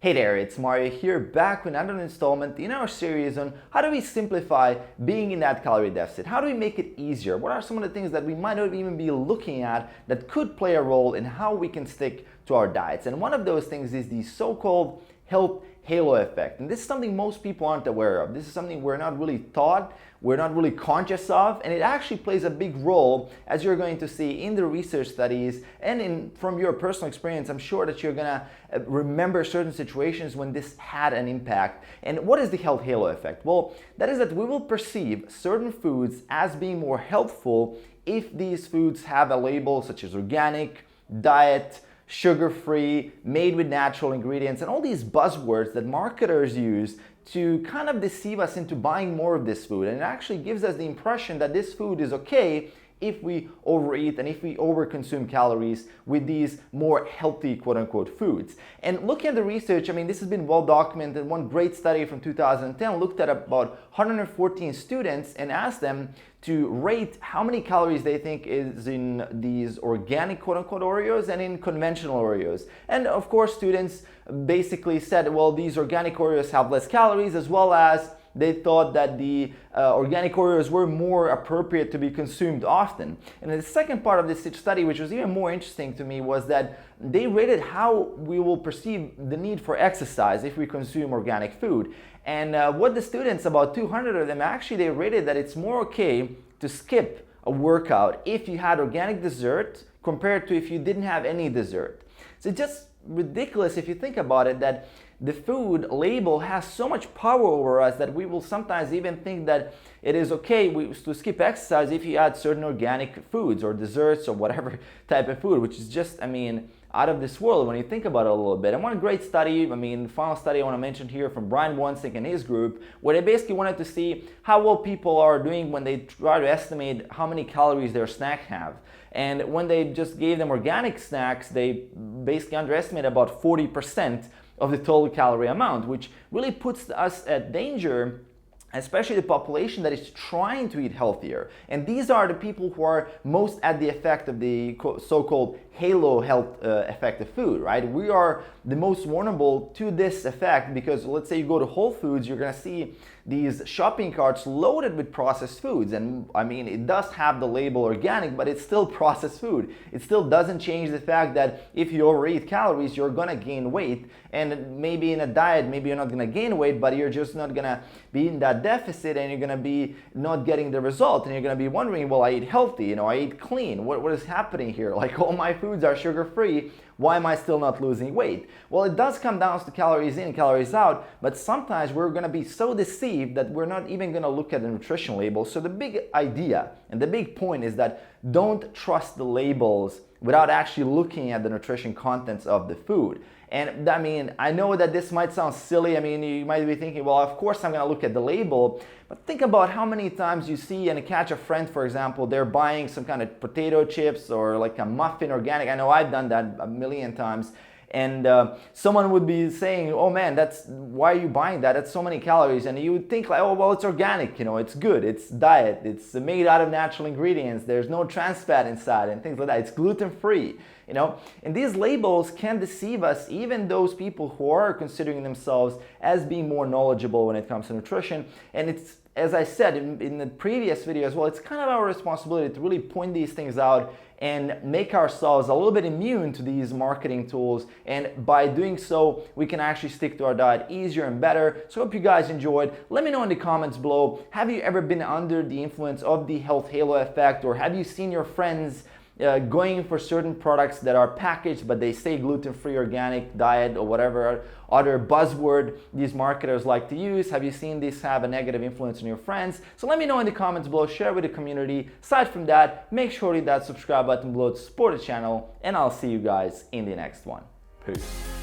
Hey there, it's Mario here, back with another installment in our series on how do we simplify being in that calorie deficit? How do we make it easier? What are some of the things that we might not even be looking at that could play a role in how we can stick to our diets? And one of those things is the so-called health halo effect. And this is something most people aren't aware of. This is something we're not really taught, we're not really conscious of, and it actually plays a big role, as you're going to see in the research studies and from your personal experience. I'm sure that you're gonna remember certain situations when this had an impact. And what is the health halo effect? Well, that is that we will perceive certain foods as being more healthful if these foods have a label such as organic, diet, sugar-free, made with natural ingredients, and all these buzzwords that marketers use to kind of deceive us into buying more of this food. And it actually gives us the impression that this food is okay if we overeat and if we overconsume calories with these more healthy quote-unquote foods. And looking at the research, I mean, this has been well documented. One great study from 2010 looked at about 114 students and asked them to rate how many calories they think is in these organic quote-unquote Oreos and in conventional Oreos. And of course, students basically said, well, these organic Oreos have less calories, as well as they thought that the organic Oreos were more appropriate to be consumed often. And the second part of this study, which was even more interesting to me, was that they rated how we will perceive the need for exercise if we consume organic food. And what the students, about 200 of them, actually they rated that it's more okay to skip a workout if you had organic dessert compared to if you didn't have any dessert. So it's just ridiculous if you think about it, that the food label has so much power over us that we will sometimes even think that it is okay to skip exercise if you add certain organic foods or desserts or whatever type of food, which is just, I mean, out of this world when you think about it a little bit. And one great study, I mean, the final study I want to mention here from Brian Wonsink and his group, where they basically wanted to see how well people are doing when they try to estimate how many calories their snack have. And when they just gave them organic snacks, they basically underestimated about 40% of the total calorie amount, which really puts us at danger, especially the population that is trying to eat healthier. And these are the people who are most at the effect of the so-called halo health effect of food, right? We are the most vulnerable to this effect because let's say you go to Whole Foods, you're gonna see these shopping carts loaded with processed foods. And I mean, it does have the label organic, but it's still processed food. It still doesn't change the fact that if you overeat calories, you're gonna gain weight. And maybe in a diet, maybe you're not gonna gain weight, but you're just not gonna be in that deficit and you're gonna be not getting the result. And you're gonna be wondering, well, I eat healthy, you know, I eat clean. What is happening here? Like, all my foods are sugar-free. Why am I still not losing weight? Well, it does come down to calories in, calories out, but sometimes we're gonna be so deceived that we're not even gonna look at the nutrition label. So the big idea and the big point is that don't trust the labels without actually looking at the nutrition contents of the food. And I mean, I know that this might sound silly. I mean, you might be thinking, well, of course I'm gonna look at the label, but think about how many times you see and catch a friend, for example, they're buying some kind of potato chips or like a muffin organic. I know I've done that a million times. And someone would be saying, oh man, why are you buying that? That's so many calories. And you would think like, oh, well, it's organic, you know, it's good, it's diet, it's made out of natural ingredients, there's no trans fat inside and things like that, it's gluten-free, you know. And these labels can deceive us, even those people who are considering themselves as being more knowledgeable when it comes to nutrition. And it's, as I said in the previous video as well, it's kind of our responsibility to really point these things out and make ourselves a little bit immune to these marketing tools. And by doing so, we can actually stick to our diet easier and better. So I hope you guys enjoyed. Let me know in the comments below, have you ever been under the influence of the health halo effect, or have you seen your friends going for certain products that are packaged but they say gluten-free, organic, diet, or whatever other buzzword these marketers like to use? Have you seen this have a negative influence on your friends? So let me know in the comments below, share with the community. Aside from that, make sure to hit that subscribe button below to support the channel, and I'll see you guys in the next one. Peace.